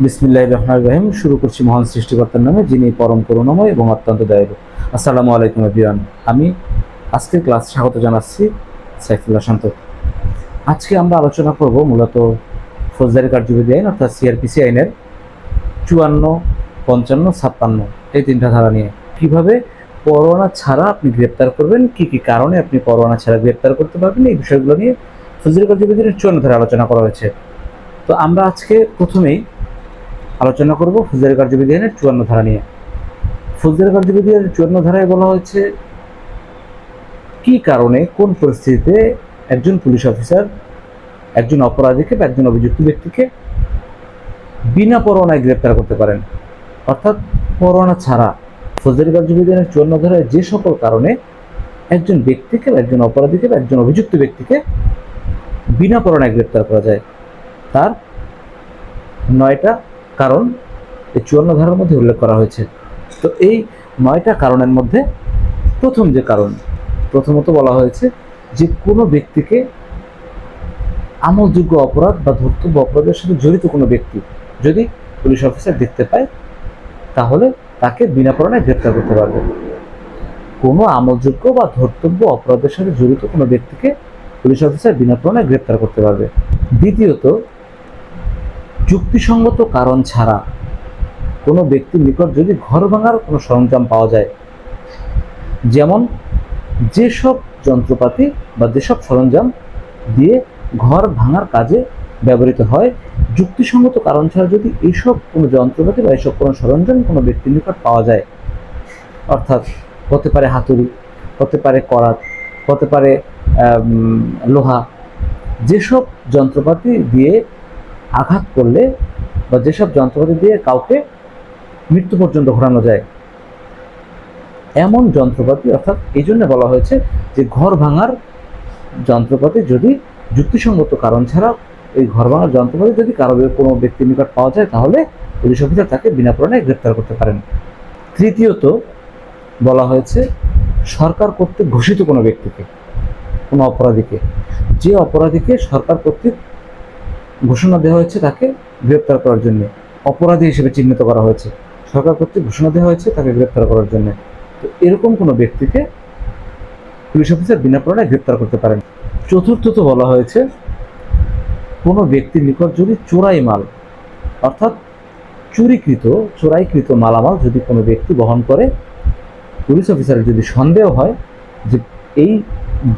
বিসমিল্লাহির রহমানির রহিম। শুরু করছি মহান সৃষ্টিকর্তার নামে, যিনি পরম করুণাময় এবং অত্যন্ত দয়ালু। আসসালামু আলাইকুম এভরিওয়ান। আমি আজকের ক্লাস স্বাগত জানাচ্ছি সাইফুল্লাহ শান্ত। আজকে আমরা আলোচনা করব মূলত ফৌজদারি কার্যবিধি আইন অর্থাৎ সিআরপিসি আইনের 54, 55, 56 এই তিনটা ধারা নিয়ে কিভাবে পরোয়ানা ছাড়া আপনি গ্রেপ্তার করবেন, কি কি কারণে আপনি পরোয়ানা ছাড়া গ্রেপ্তার করতে পারবেন, এই বিষয়গুলো নিয়ে ফৌজদারি কার্যবিধির 54 ধারা আলোচনা করা হয়েছে। তো আমরা আজকে প্রথমেই আলোচনা করব ফৌজদারি কার্যবিধি আইনের 54 ধারা নিয়ে। ফৌজদারি কার্যবিধি আইনের 54 ধারায় বলা হয়েছে কি কারণে কোন পরিস্থিতিতে একজন পুলিশ অফিসার একজন অপরাধীকে বা একজন অভিযুক্ত ব্যক্তিকে বিনা পরোয়ানায় গ্রেপ্তার করতে পারেন, অর্থাৎ পরোয়ানা ছাড়া। ফৌজদারি কার্যবিধি আইনের 54 ধারায় যে সকল কারণে একজন ব্যক্তিকে বা একজন অপরাধীকে বা একজন অভিযুক্ত ব্যক্তিকে বিনা পরোয়ানায় গ্রেপ্তার করা যায়, তার 9টা কারণ এই 54 ধারার মধ্যে উল্লেখ করা হয়েছে। তো এই 9টা কারণের মধ্যে প্রথম যে কারণ, প্রথমত বলা হয়েছে যে কোনো ব্যক্তিকে আমলযোগ্য অপরাধ বা ধর্তব্য অপরাধের সাথে জড়িত কোনো ব্যক্তি যদি পুলিশ অফিসার দেখতে পায়, তাহলে তাকে বিনা পরোয়ানায় গ্রেপ্তার করতে পারবে। কোনো আমলযোগ্য বা ধর্তব্য অপরাধের সাথে জড়িত কোনো ব্যক্তিকে পুলিশ অফিসার বিনা পরোয়ানায় গ্রেপ্তার করতে পারবে। দ্বিতীয়ত, যুক্তিসঙ্গত কারণ ছাড়া কোনো ব্যক্তির নিকট যদি ঘর ভাঙার কোনো সরঞ্জাম পাওয়া যায়, যেমন যেসব যন্ত্রপাতি বা যেসব সরঞ্জাম দিয়ে ঘর ভাঙার কাজে ব্যবহৃত হয়, যুক্তিসঙ্গত কারণ ছাড়া যদি এইসব কোনো যন্ত্রপাতি বা এইসব কোনো সরঞ্জাম কোনো ব্যক্তির নিকট পাওয়া যায়, অর্থাৎ হতে পারে হাতুড়ি, হতে পারে করাত, হতে পারে লোহা, যেসব যন্ত্রপাতি দিয়ে আঘাত করলে বা যেসব যন্ত্রপাতি দিয়ে কাউকে মৃত্যু পর্যন্ত ঘোরানো যায়, এমন যন্ত্রপাতি, অর্থাৎ এই জন্য বলা হয়েছে যে ঘর ভাঙার যন্ত্রপাতি যদি যুক্তিসঙ্গত কারণ ছাড়া এই ঘর ভাঙার যন্ত্রপাতি যদি কারো কোনো ব্যক্তির নিকট পাওয়া যায়, তাহলে পুলিশ অফিসার তাকে বিনা পরোয়ানায় গ্রেপ্তার করতে পারেন। তৃতীয়ত বলা হয়েছে সরকার কর্তৃক ঘোষিত কোনো ব্যক্তিকে, কোনো অপরাধীকে, যে অপরাধীকে সরকার কর্তৃক ঘোষণা দেওয়া হয়েছে তাকে গ্রেপ্তার করার জন্য, অপরাধী হিসেবে চিহ্নিত করা হয়েছে, সরকার কর্তৃক ঘোষণা দেওয়া হয়েছে তাকে গ্রেপ্তার করার জন্য, তো এরকম কোনো ব্যক্তিকে পুলিশ অফিসার বিনা পরোয়ানায় গ্রেপ্তার করতে পারেন। চতুর্থত বলা হয়েছে কোনো ব্যক্তির নিকট যদি চোরাই মাল, অর্থাৎ চোরাইকৃত মালামাল যদি কোনো ব্যক্তি বহন করে, পুলিশ অফিসারের যদি সন্দেহ হয় যে এই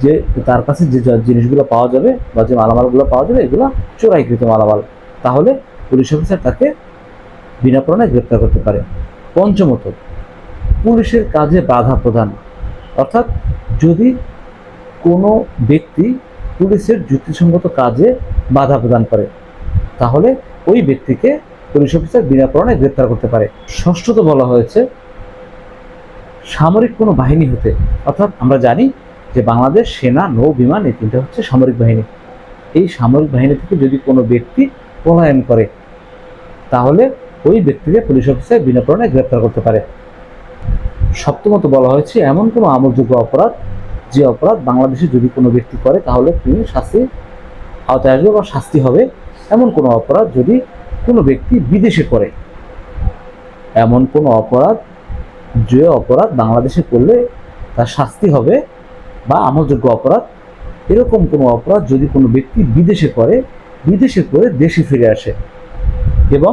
যে তার কাছে যে জিনিসগুলো পাওয়া যাবে বা যে মালামালগুলো পাওয়া যাবে এগুলো চোরাইকৃত মালামাল, তাহলে পুলিশ অফিসার তাকে বিনা পরোয়ানায় গ্রেপ্তার করতে পারে। পঞ্চমত, পুলিশের কাজে বাধা প্রদান, অর্থাৎ যদি কোনো ব্যক্তি পুলিশের যুক্তিসঙ্গত কাজে বাধা প্রদান করে, তাহলে ওই ব্যক্তিকে পুলিশ অফিসার বিনা পরোয়ানায় গ্রেপ্তার করতে পারে। ষষ্ঠত বলা হয়েছে সামরিক কোনো বাহিনী হতে, অর্থাৎ আমরা জানি যে বাংলাদেশ সেনা, নৌ, বিমান এই তিনটা হচ্ছে সামরিক বাহিনী। এই সামরিক বাহিনী থেকে যদি কোনো ব্যক্তি পলায়ন করে, তাহলে ওই ব্যক্তিকে পুলিশ অফিসার বিনা পরোয়ানায় গ্রেপ্তার করতে পারে। সপ্তমত বলা হয়েছে এমন কোনো আমলযোগ্য অপরাধ, যে অপরাধ বাংলাদেশে যদি কোনো ব্যক্তি করে তাহলে তিনি শাস্তির আওতায় আসবে বা শাস্তি হবে, এমন কোনো অপরাধ যদি কোনো ব্যক্তি বিদেশে করে, এমন কোনো অপরাধ, যে অপরাধ বাংলাদেশে করলে তার শাস্তি হবে বা আমলযোগ্য অপরাধ, এরকম কোনো অপরাধ যদি কোনো ব্যক্তি বিদেশে করে দেশে ফিরে আসে, এবং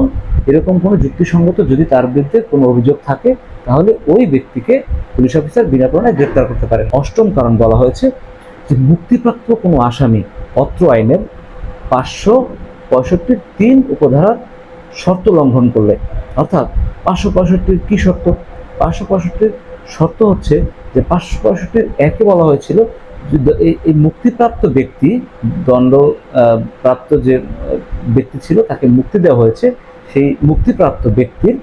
এরকম কোনো যুক্তিসঙ্গত যদি তার বিরুদ্ধে কোনো অভিযোগ থাকে, তাহলে ওই ব্যক্তিকে পুলিশ অফিসার বিনা পরোয়ানায় গ্রেপ্তার করতে পারেন। অষ্টম কারণ বলা হয়েছে যে মুক্তিপ্রাপ্ত কোনো আসামি অত্র আইনের 565(3) উপধারার শর্ত লঙ্ঘন করলে, অর্থাৎ 565 কি শর্ত? 565 শর্ত হচ্ছে যে 565 বলা হয়েছিল এই মুক্তিপ্রাপ্ত ব্যক্তি, দণ্ড প্রাপ্ত যে ব্যক্তি ছিল তাকে মুক্তি দেওয়া হয়েছে, সেই মুক্তিপ্রাপ্ত ব্যক্তির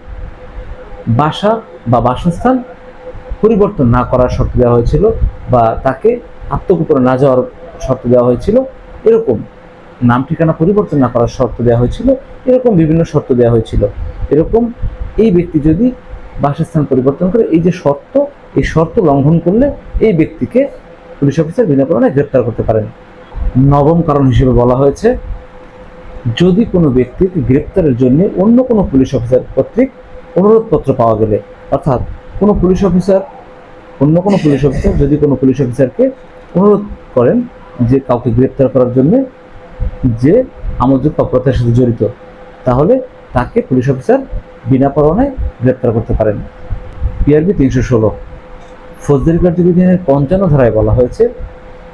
বাসা বা বাসস্থান পরিবর্তন না করার শর্ত দেওয়া হয়েছিল, বা তাকে আত্মগোপনে না যাওয়ার শর্ত দেওয়া হয়েছিল, এরকম নাম ঠিকানা পরিবর্তন না করার শর্ত দেওয়া হয়েছিল, এরকম বিভিন্ন শর্ত দেওয়া হয়েছিল। এরকম এই ব্যক্তি যদি বাসস্থান পরিবর্তন করে, এই যে শর্ত, এই শর্ত লঙ্ঘন করলে এই ব্যক্তিকে পুলিশ অফিসার বিনা পরোয়ানায় গ্রেপ্তার করতে পারেন। নবম কারণ হিসেবে বলা হয়েছে যদি কোনো ব্যক্তির গ্রেপ্তারের জন্য অন্য কোনো পুলিশ অফিসার কর্তৃক অনুরোধপত্র পাওয়া গেলে, অর্থাৎ কোনো পুলিশ অফিসার অন্য কোনো পুলিশ অফিসার যদি কোনো পুলিশ অফিসারকে অনুরোধ করেন যে কাউকে গ্রেপ্তার করার জন্য যে আমোদজনক অপরাধের সাথে জড়িত, তাহলে তাকে পুলিশ অফিসার বিনা পরোয়ানায় গ্রেপ্তার করতে পারেন। পিআরবি 316 ফৌজদারি কার্যবিধির 55 ধারায় বলা হয়েছে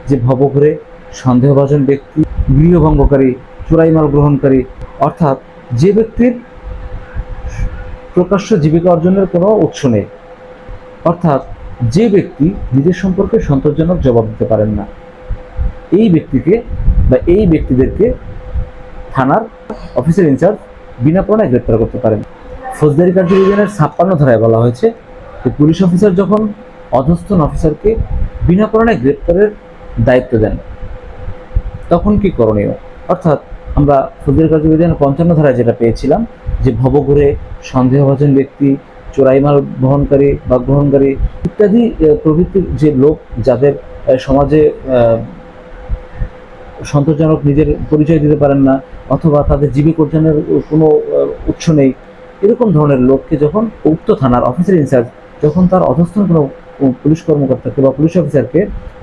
যে ভবঘুরে সন্দেহভাজন ব্যক্তি, গৃহভঙ্গকারী, চোরাই মাল গ্রহণকারী, অর্থাৎ যে ব্যক্তির প্রকাশ্য জীবিকা অর্জনের কোনো উৎস নেই, অর্থাৎ যে ব্যক্তি নিজের সম্পর্কে সন্তোষজনক জবাব দিতে পারেন না, এই ব্যক্তিকে বা এই ব্যক্তিদেরকে থানার অফিসার ইনচার্জ বিনা পরোয়ানায় গ্রেপ্তার করতে পারেন। ফৌজদারি কার্যবিধির 56 ধারায় বলা হয়েছে যে পুলিশ অফিসার যখন অধস্তন অফিসারকে বিনা পরোয়ানায় গ্রেপ্তারের দায়িত্ব দেন তখন কি করণীয়, অর্থাৎ আমরা ফৌজদারি কার্যবিধির 55 ধারায় যেটা পেয়েছিলাম যে ভবঘুরে সন্দেহভাজন ব্যক্তি, চোরাই মাল বহনকারী বা গ্রহণকারী ইত্যাদি প্রভৃতির যে লোক যাদের সমাজে সন্তোষজনক নিজের পরিচয় দিতে পারেন না অথবা তাদের জীবিকা অর্জনের কোনো উৎস নেই, এরকম ধরনের লোককে যখন উক্ত থানার অফিসার ইনচার্জ যখন তার অধস্তন কোনো পুলিশ কর্মকর্তাকে বা পুলিশ অফিসারকে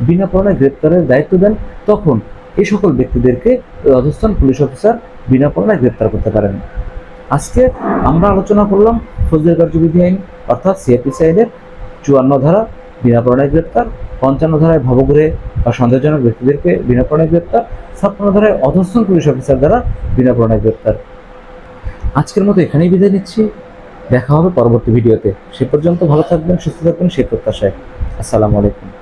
বিনা পরোয়ানায় গ্রেপ্তারের দায়িত্ব দেন, তখন এই সকল ব্যক্তিদেরকে অধস্তন পুলিশ অফিসার বিনা পরোয়ানায় গ্রেপ্তার করতে পারেন। আজকে আমরা আলোচনা করলাম ফৌজদারি কার্যবিধি আইন অর্থাৎ সিআরপিসি আইনের 54 ধারা বিনা পরোয়ানায় গ্রেপ্তার, 55 ধারায় ভবঘুরে বা সন্দেহজনক ব্যক্তিদেরকে বিনা পরোয়ানায় গ্রেপ্তার, 56 ধারায় অধস্তন পুলিশ অফিসার দ্বারা বিনা পরোয়ানায় গ্রেপ্তার। আজকের মতো এখানেই বিদায় নিচ্ছি, দেখা হবে পরবর্তী ভিডিওতে। সে পর্যন্ত ভালো থাকবেন, সুস্থ থাকবেন সেই প্রত্যাশায়। আসসালামু আলাইকুম।